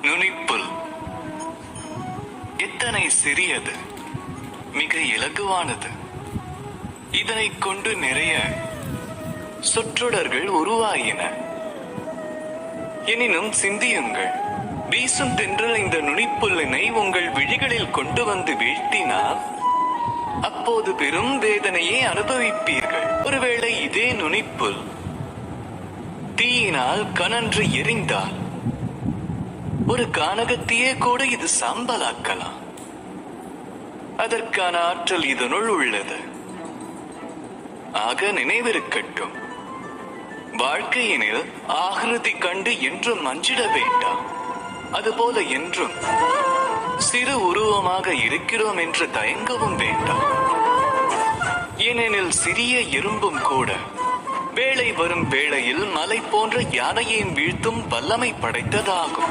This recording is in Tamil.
நுனிப்புல் எத்தனை சிறியது, மிக இலகுவானது. இதனைக் கொண்டு நிறைய சொற்றொடர்கள் உருவாயின. எனினும் சிந்தியுங்கள், வீசும் தென்றல் இந்த நுனிப்புல்லினை உங்கள் விழிகளில் கொண்டு வந்து வீழ்த்தினால் அப்போது பெரும் வேதனையை அனுபவிப்பீர்கள். ஒருவேளை இதே நுனிப்புல் தீயினால் கனன்று எரிந்தால் ஒரு கானகத்தையே கூட இது சாம்பலாக்கலாம். அதற்கான ஆற்றல் இதனுள் உள்ளது. ஆக நினைவிருக்கட்டும், வாழ்க்கையினில் ஆகிருதி கண்டு என்றும் அஞ்சிட வேண்டாம். அதுபோல என்றும் சிறு உருவமாக இருக்கிறோம் என்று தயங்கவும் வேண்டாம். ஏனெனில் சிறிய எறும்பும் கூட வேளை வரும் வேளையில் மலை போன்ற யானையையும் வீழ்த்தும் வல்லமை படைத்ததாகும்.